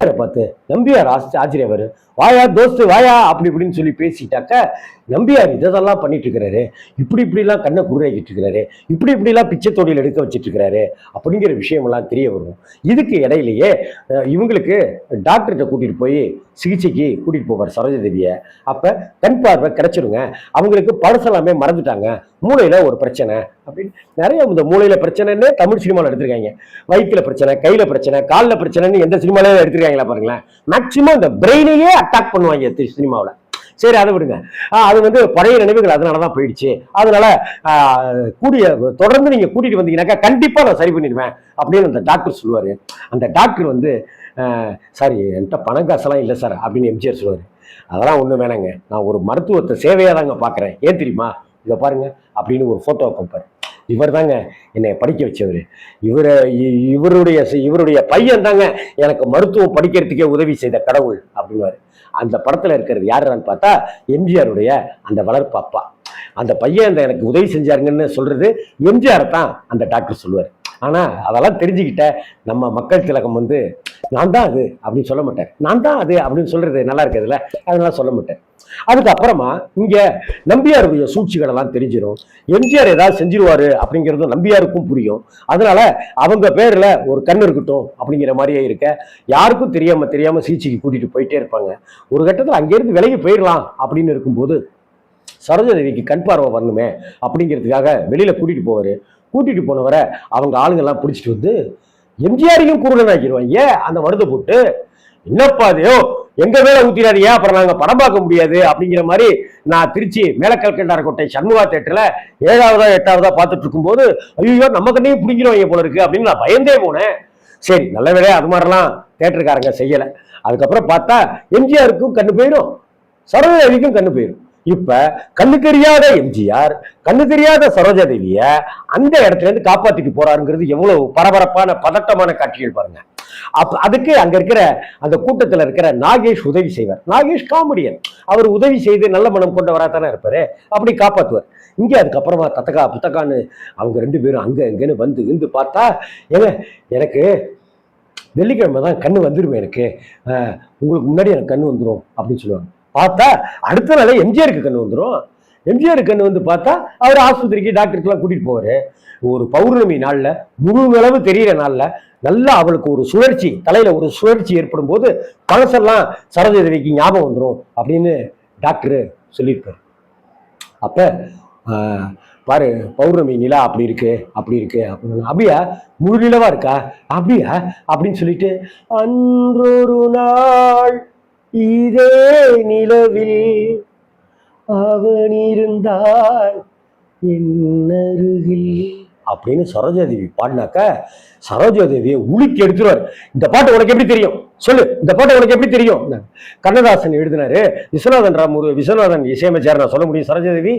பார்த்து நம்பியார் ஆச்சரியவர், வாயா தோஸ்து வாயா அப்படி இப்படின்னு சொல்லி பேசிட்டாக்க, நம்பியார் இதெல்லாம் பண்ணிட்டு இருக்கிறாரு, இப்படி இப்படிலாம் கண்ணை குருடாக்கிட்டு இருக்கிறாரு, இப்படி இப்படிலாம் பிச்சை தொழில் எடுக்க வச்சுட்டு இருக்கிறாரு அப்படிங்கிற விஷயமெல்லாம் தெரிய வரும். இதுக்கு இடையிலேயே இவங்களுக்கு டாக்டர்கிட்ட கூட்டிட்டு போய் சிகிச்சைக்கு கூட்டிட்டு போவார் சரோஜாதேவியை. அப்ப கண் பார்வை கிடைச்சிருங்க, அவங்களுக்கு பழசெல்லாமே மறந்துட்டாங்க, மூளையில ஒரு பிரச்சனை அப்படின்னு நிறைய இந்த மூளையில பிரச்சனைன்னு தமிழ் சினிமாவில் எடுத்திருக்காங்க. வயிற்றுல பிரச்சனை, கையில பிரச்சனை, காலில் பிரச்சனைன்னு எந்த சினிமாவில எடுத்திருக்காங்களா பாருங்களேன். மேக்சிமம் இந்த பிரெயினையே அட்டாக் பண்ணுவாங்க சினிமாவில். சரி, அதை விடுங்க. அது பழைய நினைவுகள் அதனாலதான் போயிடுச்சு. அதனால தொடர்ந்து நீங்க கூட்டிட்டு வந்தீங்கன்னாக்கா கண்டிப்பா நான் சரி பண்ணிடுவேன் அப்படின்னு அந்த டாக்டர் சொல்லுவாரு. அந்த டாக்டர் சாரி என்கிட்ட பணம் காசெல்லாம் இல்லை சார் அப்படின்னு எம்ஜிஆர் சொல்லுவாரு. அதெல்லாம் ஒன்றும் வேணாங்க, நான் ஒரு மருத்துவத்தை சேவையாக தாங்க பார்க்குறேன், ஏன் தெரியுமா, இதை பாருங்க அப்படின்னு ஒரு ஃபோட்டோவை கொடுப்பாரு. இவர் தாங்க என்னை படிக்க வச்சவர், இவருடைய பையன் தாங்க எனக்கு மருத்துவம் படிக்கிறதுக்கே உதவி செய்த கடவுள் அப்படின்வாரு. அந்த படத்துல இருக்கிறது யாருன்னு பார்த்தா எம்ஜிஆருடைய அந்த வளர்ப்பு அப்பா. அந்த பையன் எனக்கு உதவி செஞ்சாருங்கன்னு சொல்றது எம்ஜிஆர் தான் அந்த டாக்டர் சொல்லுவார். ஆனா அதெல்லாம் தெரிஞ்சுக்கிட்ட நம்ம மக்கள் திலகம் நான் தான் அது அப்படின்னு சொல்ல மாட்டார். நான் தான் அது அப்படின்னு சொல்றது நல்லா இருக்குதுல்ல, அதனால சொல்ல மாட்டேன். அதுக்கப்புறமா இங்க நம்பியாருடைய சூழ்ச்சிகள் எல்லாம் தெரிஞ்சிடும். எம்ஜிஆர் ஏதாவது செஞ்சிருவாரு அப்படிங்கிறதும் நம்பியாருக்கும் புரியும். அதனால அவங்க பேர்ல ஒரு கண் இருக்கட்டும் அப்படிங்கிற மாதிரியே இருக்க, யாருக்கும் தெரியாம சிகிச்சைக்கு கூட்டிட்டு போயிட்டே இருப்பாங்க. ஒரு கட்டத்தில் அங்கிருந்து விலகி போயிடலாம் அப்படின்னு இருக்கும்போது சரோஜாதேவிக்கு கண் பார்வை வரணுமே அப்படிங்கிறதுக்காக வெளியில கூட்டிட்டு போனவரை அவங்க ஆளுங்கெல்லாம் பிடிச்சிட்டு எம்ஜிஆரையும் குருடனாக்கிடுவாங்க. அந்த மருந்தை போட்டு என்னப்பா அதையோ எங்க மேல ஊத்திடாதீங்க, அப்புறம் நாங்க படம் பார்க்க முடியாது அப்படிங்கிற மாதிரி நான் திருச்சி மேலக்கல்கண்டாரக்கோட்டை சண்முகா தேட்டர்ல 7ஆவதா 8ஆவதா பார்த்துட்டு இருக்கும்போது ஐயோ நம்ம கண்ணையும் பிடிக்கிறவங்க போல இருக்கு அப்படின்னு நான் பயந்தே போனேன். சரி, நல்ல வேலையா அது மாதிரிலாம் தேட்டருக்காரங்க செய்யல. அதுக்கப்புறம் பார்த்தா எம்ஜிஆருக்கும் கண்ணு போயிடும், சரோஜாதேவிக்கும் கண்ணு போயிடும். இப்ப கண்ணு தெரியாத எம்ஜிஆர் கண்ணு தெரியாத சரோஜாதேவிய அந்த இடத்துல இருந்து காப்பாத்திட்டு போறாருங்கிறது எவ்வளவு பரபரப்பான பதட்டமான காட்சிகள் பாருங்க. அதுக்கு அங்க இருக்கிற அந்த கூட்டத்துல இருக்கிற நாகேஷ் உதவி செய்வார். நாகேஷ் காமெடியன், அவர் உதவி செய்து நல்ல மனம் கொண்டவராத்தானே இருப்பாரு, அப்படி காப்பாத்துவார். இங்க அதுக்கப்புறமா தத்தகா புத்தகான்னு அவங்க 2 பேரும் அங்க இங்கன்னு வந்து பார்த்தா, எனக்கு வெள்ளிக்கிழமை தான் கண்ணு வந்துருவேன், எனக்கு உங்களுக்கு முன்னாடி எனக்கு கண்ணு வந்துடும் அப்படின்னு சொல்லுவாங்க. பார்த்தா அடுத்த நாளே எம்ஜிஆருக்கு கண்ணு வந்துடும். எம்ஜிஆருக்கு கண்ணு பார்த்தா அவர் ஆஸ்பத்திரிக்கு டாக்டருக்கெல்லாம் கூட்டிட்டு போவாரு. ஒரு பௌர்ணமி நாள்ல முழு அளவு தெரியிற நாள்ல நல்லா அவளுக்கு ஒரு சுழற்சி, தலையில ஒரு சுழற்சி ஏற்படும் போது பழசெல்லாம் சரோஜாதேவிக்கு ஞாபகம் வந்துடும் அப்படின்னு டாக்டர் சொல்லியிருப்பாரு. அப்ப பாரு பௌர்ணமி நிலா அப்படி இருக்கு அப்படின்னு, அப்படியா முழு நிலவா இருக்கா, அப்படியா அப்படின்னு சொல்லிட்டு, அன்றொரு நாள் இதே நிலவில் அவன் இருந்தால் என்னருகில் அப்படின்னு சரோஜாதேவி பாடினாக்க சரோஜாதேவியை உலுக்கி எடுத்துருவார். இந்த பாட்டு உனக்கு எப்படி தெரியும் சொல்லு, இந்த பாட்டு உனக்கு எப்படி தெரியும்? கண்ணதாசன் எழுதினாரு, விஸ்வநாதன் இசையமைச்சார், நான் சொல்ல முடியும். சரோஜாதேவி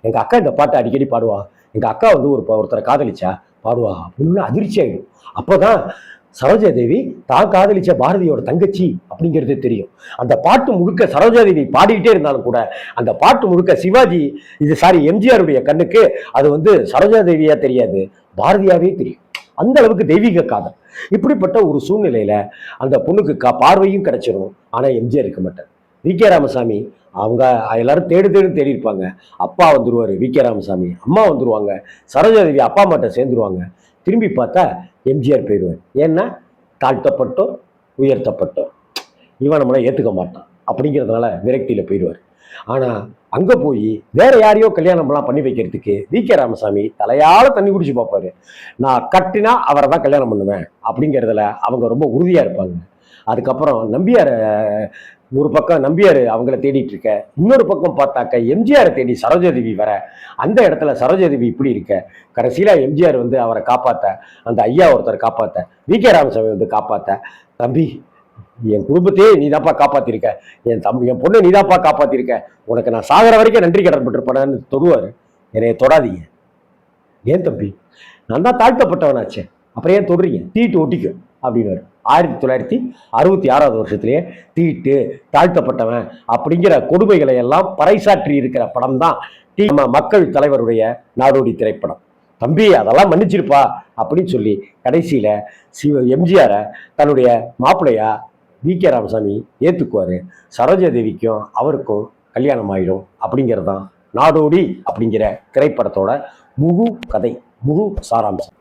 எங்க அக்கா இந்த பாட்டை அடிக்கடி பாடுவா, எங்க அக்கா ஒருத்தரை காதலிச்சா பாடுவா அப்படின்னு அதிர்ச்சி ஆயிடும். அப்போதான் சரோஜாதேவி தான் காதலிச்ச பாரதியோட தங்கச்சி அப்படிங்கிறது தெரியும். அந்த பாட்டு முழுக்க சரோஜாதேவி பாடிக்கிட்டே இருந்தாலும் கூட அந்த பாட்டு முழுக்க எம்ஜிஆருடைய கண்ணுக்கு அது சரோஜாதேவியா தெரியாது, பாரதியாவே தெரியும். அந்த அளவுக்கு தெய்வீக காதல். இப்படிப்பட்ட ஒரு சூழ்நிலையில அந்த பொண்ணுக்கு பார்வையும் கிடைச்சிடும், ஆனா எம்ஜிஆர் இருக்க மாட்டார். வி கே ராமசாமி அவங்க எல்லாரும் தேடி இருப்பாங்க. அப்பா வந்துருவாரு வி கே ராமசாமி, அம்மா வந்துருவாங்க, சரோஜாதேவி அப்பா அம்மாட்ட சேர்ந்துருவாங்க. திரும்பி பார்த்தா எம்ஜிஆர் போயிடுவார். ஏன்னா தாழ்த்தப்பட்டோம் உயர்த்தப்பட்டோம், இவன் நம்மளை ஏற்றுக்க மாட்டான் அப்படிங்கிறதுனால விரக்தியில போயிடுவார். ஆனா அங்க போய் வேற யாரையோ கல்யாணம்லாம் பண்ணி வைக்கிறதுக்கு வி கே ராமசாமி தலையால தண்ணி குடிச்சு பார்ப்பாரு. நான் கட்டினா அவரை தான் கல்யாணம் பண்ணுவேன் அப்படிங்கிறதுல அவங்க ரொம்ப உறுதியா இருப்பாங்க. அதுக்கப்புறம் நம்பியார் ஒரு பக்கம் நம்பியார் அவங்கள தேடிட்டு இருக்க, இன்னொரு பக்கம் பார்த்தாக்க எம்ஜிஆரை தேடி சரோஜாதேவி வர, அந்த இடத்துல சரோஜாதேவி இப்படி இருக்க, கடைசியில எம்ஜிஆர் அவரை காப்பாத்த, அந்த ஐயா ஒருத்தர் காப்பாத்த, வி கே ராமசாமி காப்பாத்த, தம்பி என் குடும்பத்தையே நீதாப்பா காப்பாத்திருக்க, என் பொண்ணை நீதாப்பா காப்பாத்திருக்க, உனக்கு நான் சாகர வரைக்கும் நன்றி கடன் பட்டிருப்பேன்னு தொடுவாரு. என்னைய தொடாதீங்க. ஏன் தம்பி, நான் தான் தாழ்த்தப்பட்டவனாச்சே, அப்புறம் ஏன் தொடுறீங்க, தீட்டு ஒட்டிக்கும் அப்படின்னு. 1966 வருஷத்திலேயே தீட்டு தாழ்த்தப்பட்டவன் அப்படிங்கிற கொடுமைகளை எல்லாம் பறைசாற்றி இருக்கிற படம் தான் மக்கள் தலைவருடைய நாடோடி திரைப்படம். தம்பி அதெல்லாம் மன்னிச்சிருப்பா அப்படின்னு சொல்லி கடைசியில எம்ஜிஆரை தன்னுடைய மாப்பிள்ளையா வி.கே. ராமசாமி ஏற்றுக்குவார். சரோஜா தேவிக்கும் அவருக்கும் கல்யாணம் ஆயிடும் அப்படிங்கிறது தான் நாடோடி அப்படிங்கிற திரைப்படத்தோட முழு கதை, முழு சாராம்சம்.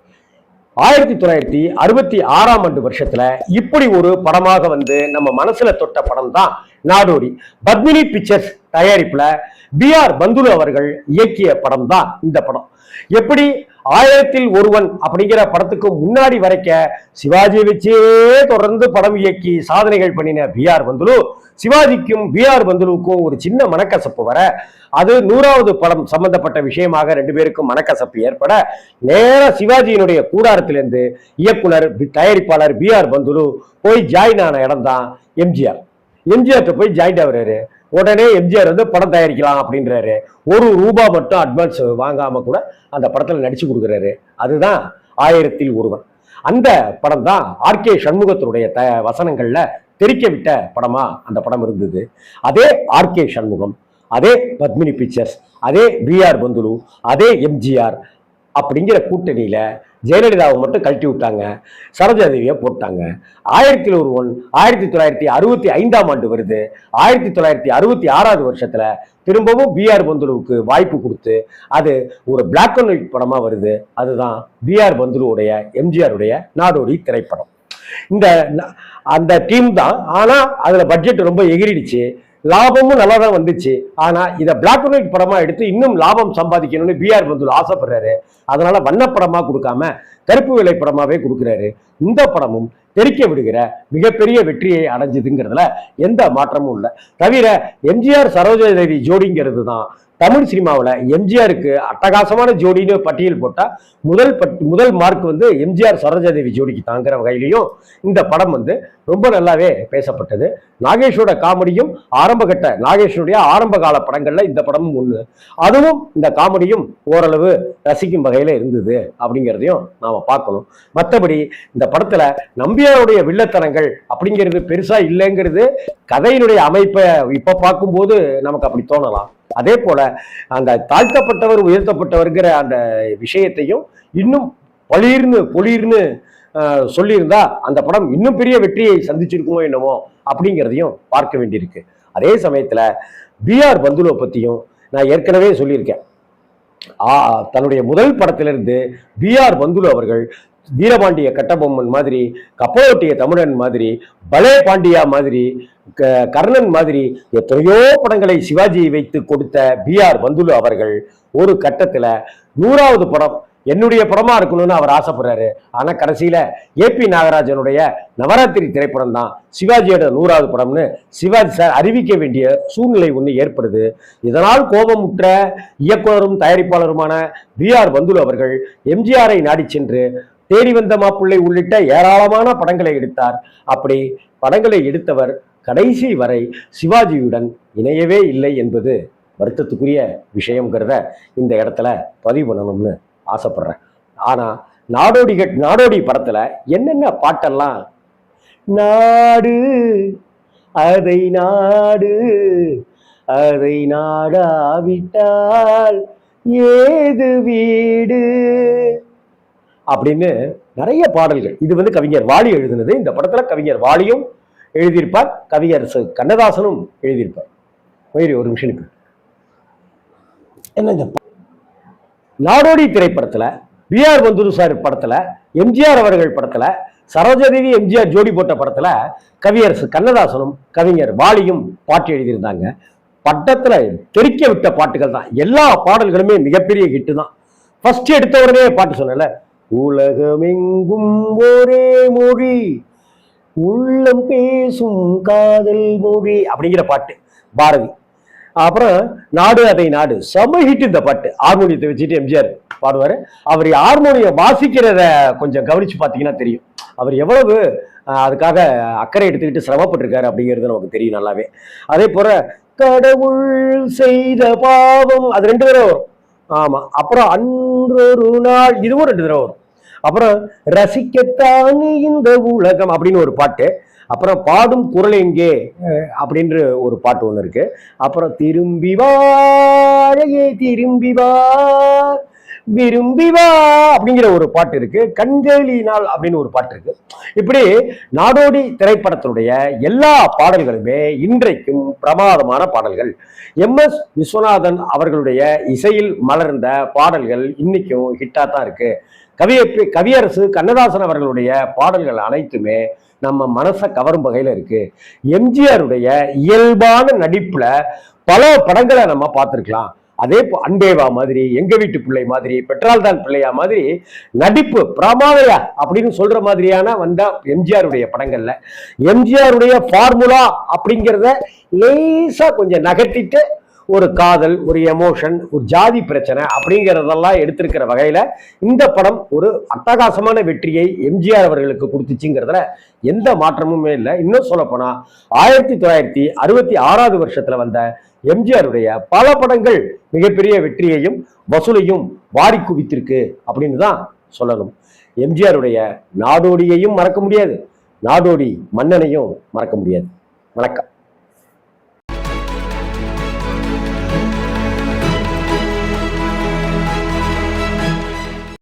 1966ஆம் ஆண்டு வருஷத்துல இப்படி ஒரு படமாக வந்து நம்ம மனசுல தொட்ட படம் தான் நாடோடி. பத்மினி பிக்சர்ஸ் தயாரிப்புல பி.ஆர். பந்துலு அவர்கள் இயக்கிய படம் தான் இந்த படம். எப்படி 1000ல் ஒருவன் அப்படிங்கிற படத்துக்கு முன்னாடி வரைக்க சிவாஜி வச்சே தொடர்ந்து படம் இயக்கி சாதனைகள் பண்ணின பி.ஆர். பந்துலு, சிவாஜிக்கும் பி.ஆர். பந்துலுவுக்கும் ஒரு சின்ன மனக்கசப்பு வர, அது 100வது படம் சம்பந்தப்பட்ட விஷயமாக 2 பேருக்கும் மனக்கசப்பு ஏற்பட, நேர சிவாஜியினுடைய கூடாரத்திலிருந்து இயக்குனர் தயாரிப்பாளர் பி.ஆர். பந்துலு போய் ஜாயின் ஆன இடம் தான் எம்ஜிஆர். எம்ஜிஆர்ட்ட போய் ஜாயின் ஆகுறாரு. உடனே எம்ஜிஆர் வந்து படம் தயாரிக்கலாம் அப்படின்றாரு. ₹1 மட்டும் அட்வான்ஸ் வாங்காம கூட அந்த படத்துல நடிச்சு கொடுக்குறாரு. அதுதான் 1000ல் ஒருவன். அந்த படம் தான் ஆர்.கே. சண்முகத்தினுடைய வசனங்கள்ல தெரிக்க விட்ட படமா அந்த படம் இருந்தது. அதே ஆர்.கே. சண்முகம், அதே பத்மினி பிக்சர்ஸ், அதே பி.ஆர். பந்துலு, அதே எம்ஜிஆர் அப்படிங்கிற கூட்டணியில ஜெயலலிதாவை மட்டும் கழட்டி விட்டாங்க, சரோஜா தேவியை போட்டாங்க. 1000ல் ஒருவன் 1965ஆம் ஆண்டு வருது. 1966வது வருஷத்துல திரும்பவும் பி.ஆர். பந்துலுவுக்கு வாய்ப்பு கொடுத்து அது ஒரு பிளாக் அண்ட் ஒயிட் படமா வருது. அதுதான் பி.ஆர். பந்துலுவுடைய எம்ஜிஆருடைய நாடோடி திரைப்படம். இந்த அந்த டீம் தான். ஆனா அதுல பட்ஜெட் ரொம்ப எகிரிடுச்சு, லாபமும் நல்லா தான் வந்துச்சு. ஆனா இதை பிளாக் அண்ட் ஒயிட் படமா எடுத்து இன்னும் லாபம் சம்பாதிக்கணும்னு பி.ஆர். பந்துலு ஆசைப்படுறாரு. அதனால வண்ணப்படமா கொடுக்காம கருப்பு வெள்ளை படமாவே கொடுக்குறாரு. இந்த படமும் தெரிக்க விடுகிற மிகப்பெரிய வெற்றியை அடைஞ்சதுங்கிறதுல எந்த மாற்றமும் இல்லை. தவிர எம்ஜிஆர் சரோஜா தேவி ஜோடிங்கிறது தான் தமிழ் சினிமாவில் எம்ஜிஆருக்கு அட்டகாசமான ஜோடின்னு பட்டியல் போட்டா முதல் மார்க் வந்து எம்ஜிஆர் சரோஜா தேவி ஜோடிக்கு தாங்கிற வகையிலையும் இந்த படம் வந்து ரொம்ப நல்லாவே பேசப்பட்டது. நாகேஷோட காமெடியும் ஆரம்பகட்ட நாகேஷனுடைய ஆரம்ப கால படங்கள்ல இந்த படமும் ஒண்ணு. அதுவும் இந்த காமெடியும் ஓரளவு ரசிக்கும் வகையில இருந்தது அப்படிங்கிறதையும் நாம பார்க்கணும். மற்றபடி இந்த படத்துல நம்பியாருடைய வில்லத்தனங்கள் அப்படிங்கிறது பெருசா இல்லைங்கிறது கதையினுடைய அமைப்பை இப்ப பார்க்கும்போது நமக்கு அப்படி தோணலாம். அதே போல அந்த தாழ்த்தப்பட்டவர் உயர்த்தப்பட்டவர்கிற அந்த விஷயத்தையும் இன்னும் பொலிர்னு சொல்லியிருந்தா அந்த படம் இன்னும் பெரிய வெற்றியை சந்திச்சிருக்குமோ என்னமோ அப்படிங்கிறதையும் பார்க்க வேண்டியிருக்கு. அதே சமயத்துல பி.ஆர். பந்துலுவை பத்தியும் நான் ஏற்கனவே சொல்லியிருக்கேன். தன்னுடைய முதல் படத்திலிருந்து பி.ஆர். பந்துலு அவர்கள் வீரபாண்டிய கட்டபொம்மன் மாதிரி, கப்பலோட்டிய தமிழன் மாதிரி, பலே பாண்டியா மாதிரி, கர்ணன் மாதிரி எத்தனையோ படங்களை சிவாஜியை வைத்து கொடுத்த பி.ஆர். பந்துலு அவர்கள் ஒரு கட்டத்துல 100வது படம் என்னுடைய படமா இருக்கணும்னு அவர் ஆசைப்படுறாரு. ஆனா கடைசியில ஏ.பி. நாகராஜனுடைய நவராத்திரி திரைப்படம் தான் சிவாஜியோட 100வது படம்னு சிவாஜி சார் அறிவிக்க வேண்டிய சூழ்நிலை ஒன்று ஏற்படுது. இதனால் கோபமுற்ற இயக்குனரும் தயாரிப்பாளருமான பி.ஆர். பந்துலு அவர்கள் எம்ஜிஆரை நாடி சென்று தேடி வந்த மாப்பிள்ளை உள்ளிட்ட ஏராளமான படங்களை எடுத்தார். அப்படி படங்களை எடுத்தவர் கடைசி வரை சிவாஜியுடன் இணையவே இல்லை என்பது வருத்தத்துக்குரிய விஷயம்ங்கிறத இந்த இடத்துல பதிவு பண்ணணும்னு ஆசைப்படுறேன். ஆனா நாடோடி படத்துல என்னென்ன பாட்டெல்லாம் நாடு அதை நாடு அதை நாடாவிட்டால் ஏது வீடு அப்படின்னு நிறைய பாடல்கள். இது வந்து கவிஞர் வாலி எழுதினது. இந்த படத்துல கவிஞர் வாலியும் எழுதியிருப்பார், கவிஞர் கண்ணதாசனும் எழுதியிருப்பார். ஒரு நிமிஷம் என்ன இந்த நாடோடி திரைப்படத்துல பி.ஆர். பந்துலு சார் படத்துல, எம்ஜிஆர் அவர்கள் படத்துல, சரோஜாதேவி எம்ஜிஆர் ஜோடி போட்ட படத்துல கவிஞர் கண்ணதாசனும் கவிஞர் வாலியும் பாட்டு எழுதியிருந்தாங்க. பட்டத்துல தெரிக்க விட்ட பாட்டுகள் தான். எல்லா பாடல்களுமே மிகப்பெரிய ஹிட்டு தான். ஃபர்ஸ்ட் எடுத்த உடனே பாட்டு சொன்னல, உலகமெங்கும் ஒரே மொழி உள்ளம் பேசும் காதல் மொழி அப்படிங்கிற பாட்டு பாரதி. அப்புறம் நாடு அதை நாடு செம ஹிட் இந்த பாட்டு. ஹார்மோனியத்தை வச்சுட்டு எம்ஜிஆர் பாடுவாரு. அவர் ஹார்மோனியம் வாசிக்கிறத கொஞ்சம் கவனிச்சு பார்த்தீங்கன்னா தெரியும் அவர் எவ்வளவு அதுக்காக அக்கறை எடுத்துக்கிட்டு சிரமப்பட்டிருக்காரு அப்படிங்கிறது நமக்கு தெரியும் நல்லாவே. அதே போல கடவுள் செய்த பாவம் அது 2 தடவை வரும். ஆமா. அப்புறம் அன்றொரு நாள் இதுவும் 2 தடவை வரும். அப்புறம் ரசிக்கத்தான் இந்த உலகம் அப்படின்னு ஒரு பாட்டு. அப்புறம் பாடும் குரல் எங்கே அப்படின்ற ஒரு பாட்டு ஒன்று இருக்கு. அப்புறம் திரும்பி வாழையே திரும்பி வா விரும்பி வா அப்படிங்கிற ஒரு பாட்டு இருக்கு, கண்களினால் அப்படின்னு ஒரு பாட்டு இருக்கு. இப்படி நாடோடி திரைப்படத்தினுடைய எல்லா பாடல்களுமே இன்றைக்கும் பிரமாதமான பாடல்கள். எம்.எஸ். விஸ்வநாதன் அவர்களுடைய இசையில் மலர்ந்த பாடல்கள் இன்னைக்கும் ஹிட்டா தான் இருக்கு. கவியரசு கண்ணதாசன் அவர்களுடைய பாடல்கள் அனைத்துமே நம்ம மனசை கவரும் வகையில இருக்கு. எம்ஜிஆருடைய இயல்பான நடிப்புல பல படங்களை நம்ம பார்த்திருக்கலாம். அதே அன்பேவா மாதிரி, எங்க வீட்டு பிள்ளை மாதிரி, பெற்றால் தான் பிள்ளையா மாதிரி நடிப்பு பிரமாதையா அப்படின்னு சொல்ற மாதிரியான வந்த எம்ஜிஆருடைய படங்கள்ல எம்ஜிஆருடைய ஃபார்முலா அப்படிங்கிறத லேசா கொஞ்சம் நகர்த்திட்டு ஒரு காதல், ஒரு எமோஷன், ஒரு ஜாதி பிரச்சனை அப்படிங்கிறதெல்லாம் எடுத்திருக்கிற வகையில இந்த படம் ஒரு அட்டகாசமான வெற்றியை எம்ஜிஆர் அவர்களுக்கு கொடுத்துச்சுங்கிறதுல எந்த மாற்றமுமே இல்லை. இன்னும் சொல்ல போனா 1966 வருஷத்துல வந்த எம்ஜிஆருடைய பல படங்கள் மிகப்பெரிய வெற்றியையும் வசூலையும் வாரி குவித்திருக்கு அப்படின்னு தான் சொல்லணும். எம்ஜிஆருடைய நாடோடியையும் மறக்க முடியாது, நாடோடி மன்னனையும் மறக்க முடியாது. வணக்கம்.